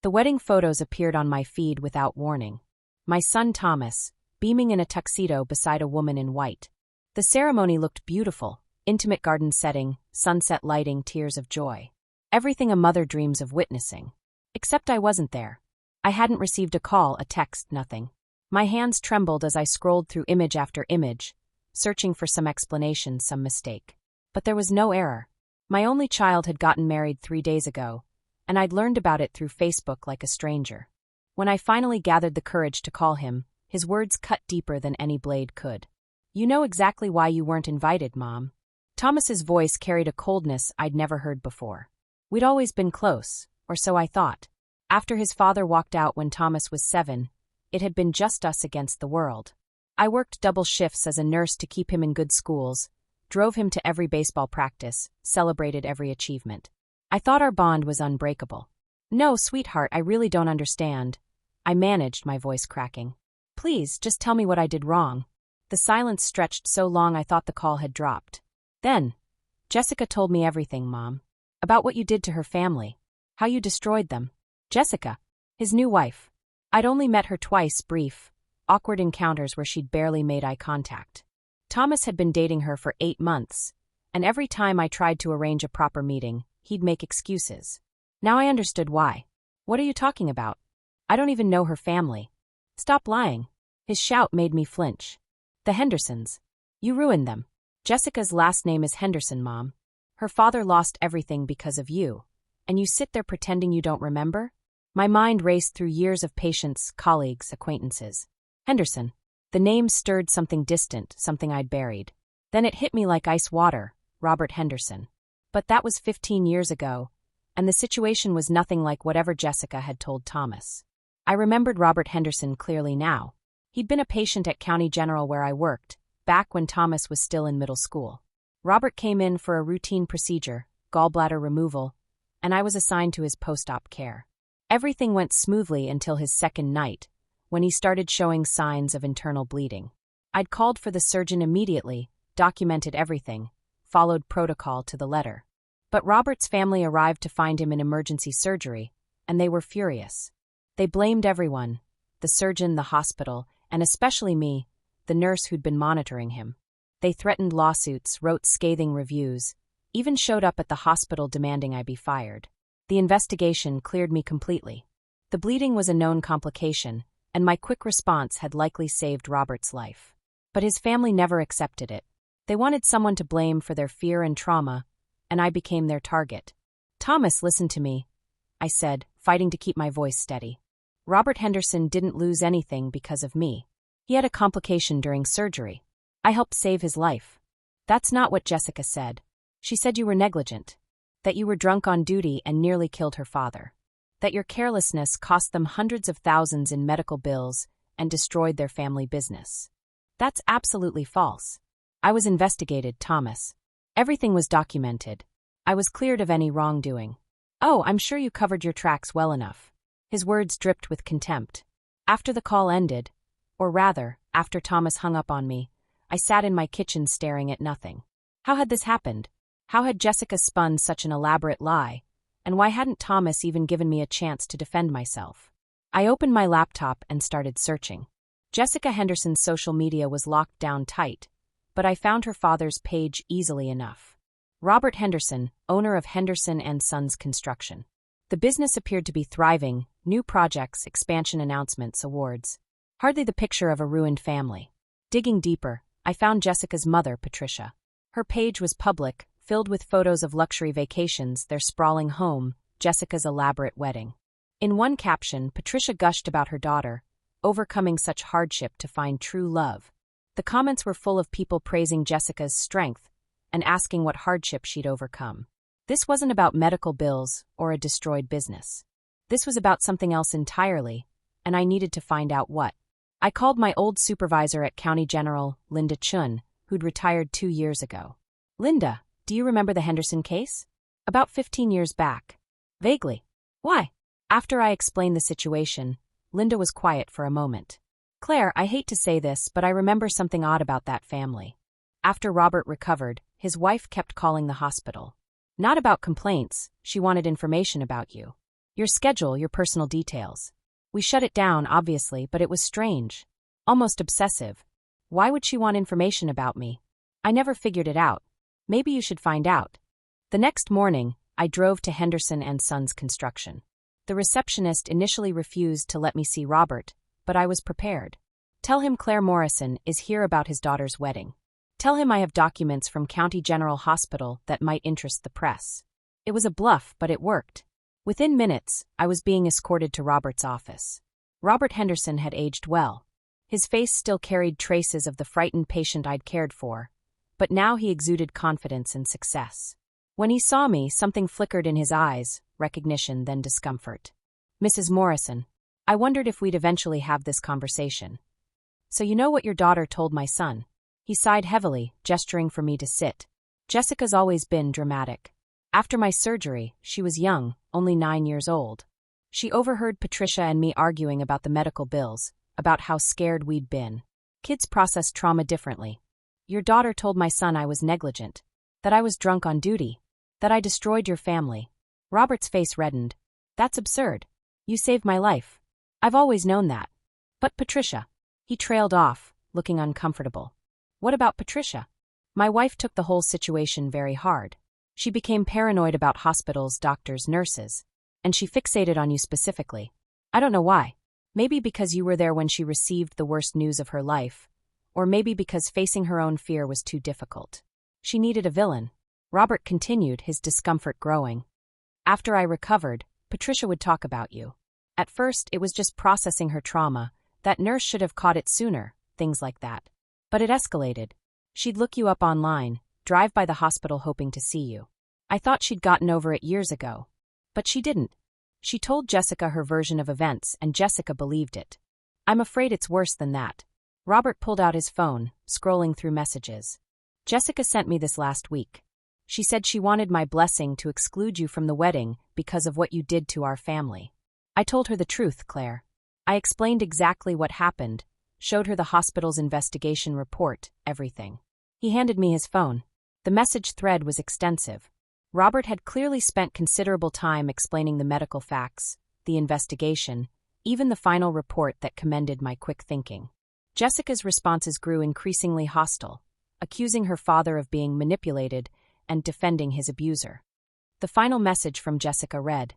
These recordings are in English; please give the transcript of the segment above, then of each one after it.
The wedding photos appeared on my feed without warning. My son Thomas, beaming in a tuxedo beside a woman in white. The ceremony looked beautiful, intimate garden setting, sunset lighting, tears of joy. Everything a mother dreams of witnessing. Except I wasn't there. I hadn't received a call, a text, nothing. My hands trembled as I scrolled through image after image, searching for some explanation, some mistake. But there was no error. My only child had gotten married 3 days ago, and I'd learned about it through Facebook like a stranger. When I finally gathered the courage to call him, his words cut deeper than any blade could. "You know exactly why you weren't invited, Mom." Thomas's voice carried a coldness I'd never heard before. We'd always been close, or so I thought. After his father walked out when Thomas was 7, it had been just us against the world. I worked double shifts as a nurse to keep him in good schools, drove him to every baseball practice, celebrated every achievement. I thought our bond was unbreakable. "No, sweetheart, I really don't understand." I managed, my voice cracking. "Please, just tell me what I did wrong." The silence stretched so long I thought the call had dropped. Then, "Jessica told me everything, Mom. About what you did to her family. How you destroyed them." Jessica, his new wife. I'd only met her twice, brief, awkward encounters where she'd barely made eye contact. Thomas had been dating her for 8 months, and every time I tried to arrange a proper meeting, he'd make excuses. Now I understood why. "What are you talking about? I don't even know her family." "Stop lying." His shout made me flinch. "The Hendersons. You ruined them. Jessica's last name is Henderson, Mom. Her father lost everything because of you, and you sit there pretending you don't remember?" My mind raced through years of patients, colleagues, acquaintances. Henderson. The name stirred something distant, something I'd buried. Then it hit me like ice water, Robert Henderson. But that was 15 years ago, and the situation was nothing like whatever Jessica had told Thomas. I remembered Robert Henderson clearly now. He'd been a patient at County General where I worked, back when Thomas was still in middle school. Robert came in for a routine procedure, gallbladder removal, and I was assigned to his post-op care. Everything went smoothly until his second night, when he started showing signs of internal bleeding. I'd called for the surgeon immediately, documented everything, followed protocol to the letter. But Robert's family arrived to find him in emergency surgery, and they were furious. They blamed everyone, the surgeon, the hospital, and especially me, the nurse who'd been monitoring him. They threatened lawsuits, wrote scathing reviews, even showed up at the hospital demanding I be fired. The investigation cleared me completely. The bleeding was a known complication, and my quick response had likely saved Robert's life. But his family never accepted it. They wanted someone to blame for their fear and trauma, and I became their target. "Thomas, listen to me," I said, fighting to keep my voice steady. "Robert Henderson didn't lose anything because of me. He had a complication during surgery. I helped save his life." "That's not what Jessica said. She said you were negligent. That you were drunk on duty and nearly killed her father. That your carelessness cost them hundreds of thousands in medical bills and destroyed their family business." "That's absolutely false. I was investigated, Thomas. Everything was documented. I was cleared of any wrongdoing." "Oh, I'm sure you covered your tracks well enough." His words dripped with contempt. After the call ended, or rather, after Thomas hung up on me, I sat in my kitchen staring at nothing. How had this happened? How had Jessica spun such an elaborate lie? And why hadn't Thomas even given me a chance to defend myself? I opened my laptop and started searching. Jessica Henderson's social media was locked down tight, but I found her father's page easily enough. Robert Henderson, owner of Henderson and Sons Construction. The business appeared to be thriving, new projects, expansion announcements, awards. Hardly the picture of a ruined family. Digging deeper, I found Jessica's mother, Patricia. Her page was public, filled with photos of luxury vacations, their sprawling home, Jessica's elaborate wedding. In one caption, Patricia gushed about her daughter, overcoming such hardship to find true love. The comments were full of people praising Jessica's strength and asking what hardship she'd overcome. This wasn't about medical bills or a destroyed business. This was about something else entirely, and I needed to find out what. I called my old supervisor at County General, Linda Chun, who'd retired 2 years ago. "Linda, do you remember the Henderson case?" "About 15 years back." "Vaguely. Why?" After I explained the situation, Linda was quiet for a moment. "Claire, I hate to say this, but I remember something odd about that family. After Robert recovered, his wife kept calling the hospital. Not about complaints, she wanted information about you. Your schedule, your personal details. We shut it down, obviously, but it was strange. Almost obsessive. Why would she want information about me? I never figured it out. Maybe you should find out. The next morning, I drove to Henderson and Sons Construction. The receptionist initially refused to let me see Robert, but I was prepared. Tell him Claire Morrison is here about his daughter's wedding. Tell him I have documents from County General Hospital that might interest the press. It was a bluff, but it worked. Within minutes, I was being escorted to Robert's office. Robert Henderson had aged well. His face still carried traces of the frightened patient I'd cared for, but now he exuded confidence and success. When he saw me, something flickered in his eyes, recognition then discomfort. Mrs. Morrison, I wondered if we'd eventually have this conversation. So you know what your daughter told my son? He sighed heavily, gesturing for me to sit. Jessica's always been dramatic. After my surgery, she was young, only 9 years old. She overheard Patricia and me arguing about the medical bills, about how scared we'd been. Kids process trauma differently. Your daughter told my son I was negligent, that I was drunk on duty, that I destroyed your family. Robert's face reddened. That's absurd. You saved my life. I've always known that. But Patricia. He trailed off, looking uncomfortable. What about Patricia? My wife took the whole situation very hard. She became paranoid about hospitals, doctors, nurses. And she fixated on you specifically. I don't know why. Maybe because you were there when she received the worst news of her life. Or maybe because facing her own fear was too difficult. She needed a villain. Robert continued, his discomfort growing. After I recovered, Patricia would talk about you. At first, it was just processing her trauma. That nurse should have caught it sooner, things like that. But it escalated. She'd look you up online, drive by the hospital hoping to see you. I thought she'd gotten over it years ago. But she didn't. She told Jessica her version of events, and Jessica believed it. I'm afraid it's worse than that. Robert pulled out his phone, scrolling through messages. Jessica sent me this last week. She said she wanted my blessing to exclude you from the wedding because of what you did to our family. I told her the truth, Claire. I explained exactly what happened, showed her the hospital's investigation report, everything. He handed me his phone. The message thread was extensive. Robert had clearly spent considerable time explaining the medical facts, the investigation, even the final report that commended my quick thinking. Jessica's responses grew increasingly hostile, accusing her father of being manipulated and defending his abuser. The final message from Jessica read,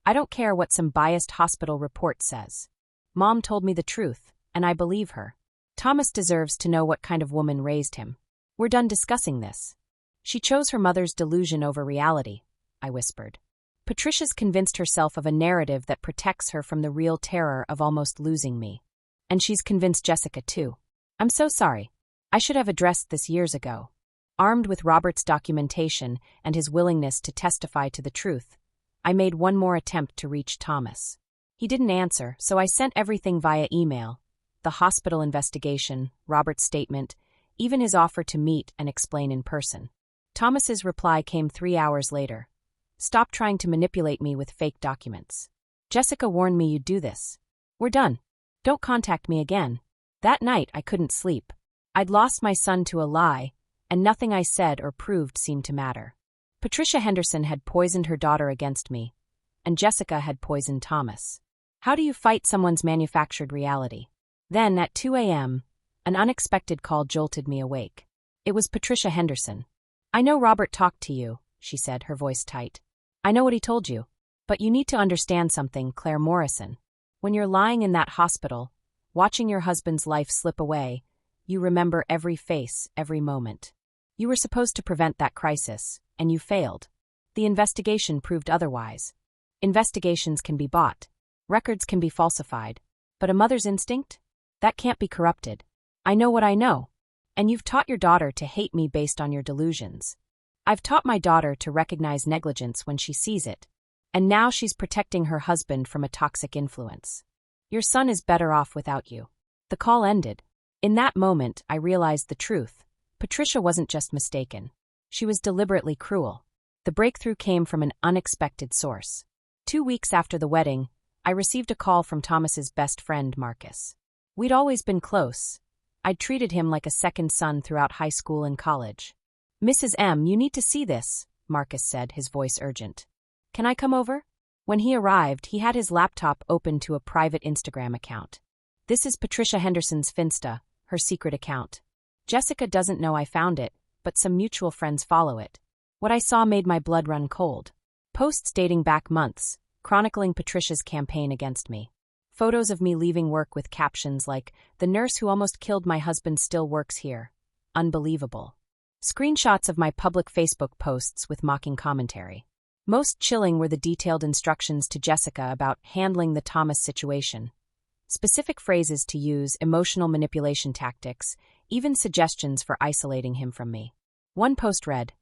I don't care what some biased hospital report says. Mom told me the truth, and I believe her. Thomas deserves to know what kind of woman raised him. We're done discussing this. She chose her mother's delusion over reality, I whispered. Patricia's convinced herself of a narrative that protects her from the real terror of almost losing me. And she's convinced Jessica too. I'm so sorry. I should have addressed this years ago. Armed with Robert's documentation and his willingness to testify to the truth, I made one more attempt to reach Thomas. He didn't answer, so I sent everything via email. The hospital investigation, Robert's statement, even his offer to meet and explain in person. Thomas's reply came 3 hours later. Stop trying to manipulate me with fake documents. Jessica warned me you'd do this. We're done. Don't contact me again. That night I couldn't sleep. I'd lost my son to a lie, and nothing I said or proved seemed to matter. Patricia Henderson had poisoned her daughter against me, and Jessica had poisoned Thomas. How do you fight someone's manufactured reality? Then, at 2 a.m., an unexpected call jolted me awake. It was Patricia Henderson. I know Robert talked to you, she said, her voice tight. I know what he told you. But you need to understand something, Claire Morrison. When you're lying in that hospital, watching your husband's life slip away, you remember every face, every moment. You were supposed to prevent that crisis, and you failed. The investigation proved otherwise. Investigations can be bought. Records can be falsified. But a mother's instinct? That can't be corrupted. I know what I know. And you've taught your daughter to hate me based on your delusions. I've taught my daughter to recognize negligence when she sees it. And now she's protecting her husband from a toxic influence. Your son is better off without you. The call ended. In that moment, I realized the truth. Patricia wasn't just mistaken. She was deliberately cruel. The breakthrough came from an unexpected source. 2 weeks after the wedding, I received a call from Thomas's best friend, Marcus. We'd always been close. I'd treated him like a second son throughout high school and college. Mrs. M, you need to see this, Marcus said, his voice urgent. Can I come over? When he arrived, he had his laptop open to a private Instagram account. This is Patricia Henderson's Finsta, her secret account. Jessica doesn't know I found it, but some mutual friends follow it. What I saw made my blood run cold. Posts dating back months, chronicling Patricia's campaign against me. Photos of me leaving work with captions like, "The nurse who almost killed my husband still works here. Unbelievable." Screenshots of my public Facebook posts with mocking commentary. Most chilling were the detailed instructions to Jessica about handling the Thomas situation. Specific phrases to use, emotional manipulation tactics, even suggestions for isolating him from me. One post read,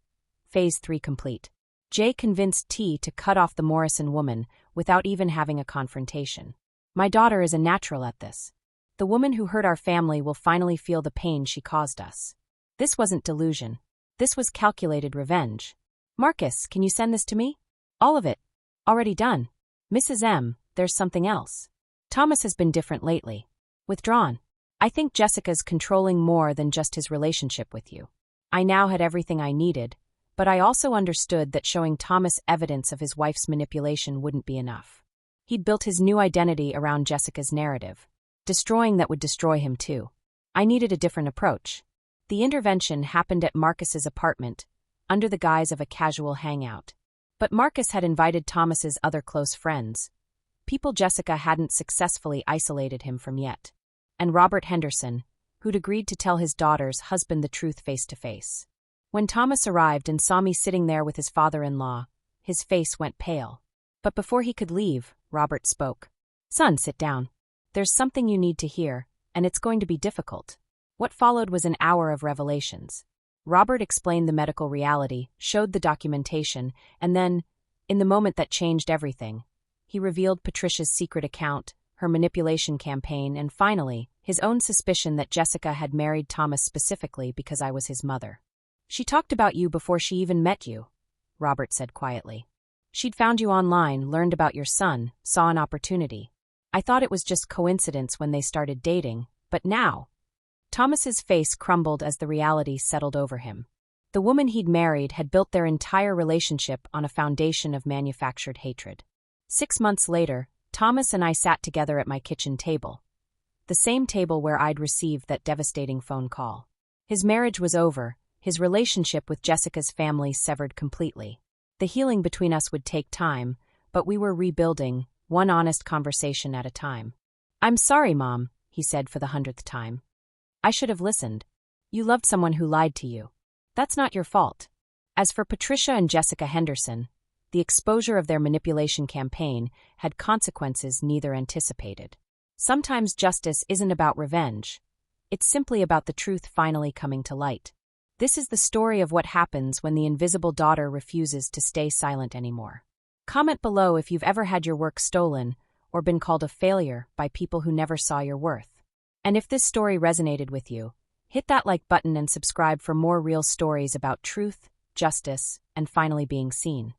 Phase 3 complete. Jay convinced T to cut off the Morrison woman without even having a confrontation. My daughter is a natural at this. The woman who hurt our family will finally feel the pain she caused us. This wasn't delusion. This was calculated revenge. Marcus, can you send this to me? All of it. Already done. Mrs. M, there's something else. Thomas has been different lately. Withdrawn. I think Jessica's controlling more than just his relationship with you. I now had everything I needed, but I also understood that showing Thomas evidence of his wife's manipulation wouldn't be enough. He'd built his new identity around Jessica's narrative. Destroying that would destroy him too. I needed a different approach. The intervention happened at Marcus's apartment, under the guise of a casual hangout. But Marcus had invited Thomas's other close friends, people Jessica hadn't successfully isolated him from yet, and Robert Henderson, who'd agreed to tell his daughter's husband the truth face to face. When Thomas arrived and saw me sitting there with his father-in-law, his face went pale. But before he could leave, Robert spoke. "Son, sit down. There's something you need to hear, and it's going to be difficult." What followed was an hour of revelations. Robert explained the medical reality, showed the documentation, and then, in the moment that changed everything, he revealed Patricia's secret account, her manipulation campaign, and finally, his own suspicion that Jessica had married Thomas specifically because I was his mother. "She talked about you before she even met you," Robert said quietly. "She'd found you online, learned about your son, saw an opportunity. I thought it was just coincidence when they started dating, but now..." Thomas's face crumbled as the reality settled over him. The woman he'd married had built their entire relationship on a foundation of manufactured hatred. 6 months later, Thomas and I sat together at my kitchen table. The same table where I'd received that devastating phone call. His marriage was over, his relationship with Jessica's family severed completely. The healing between us would take time, but we were rebuilding, one honest conversation at a time. "I'm sorry, Mom," he said for the 100th time. "I should have listened. You loved someone who lied to you. That's not your fault." As for Patricia and Jessica Henderson, the exposure of their manipulation campaign had consequences neither anticipated. Sometimes justice isn't about revenge. It's simply about the truth finally coming to light. This is the story of what happens when the invisible daughter refuses to stay silent anymore. Comment below if you've ever had your work stolen or been called a failure by people who never saw your worth. And if this story resonated with you, hit that like button and subscribe for more real stories about truth, justice, and finally being seen.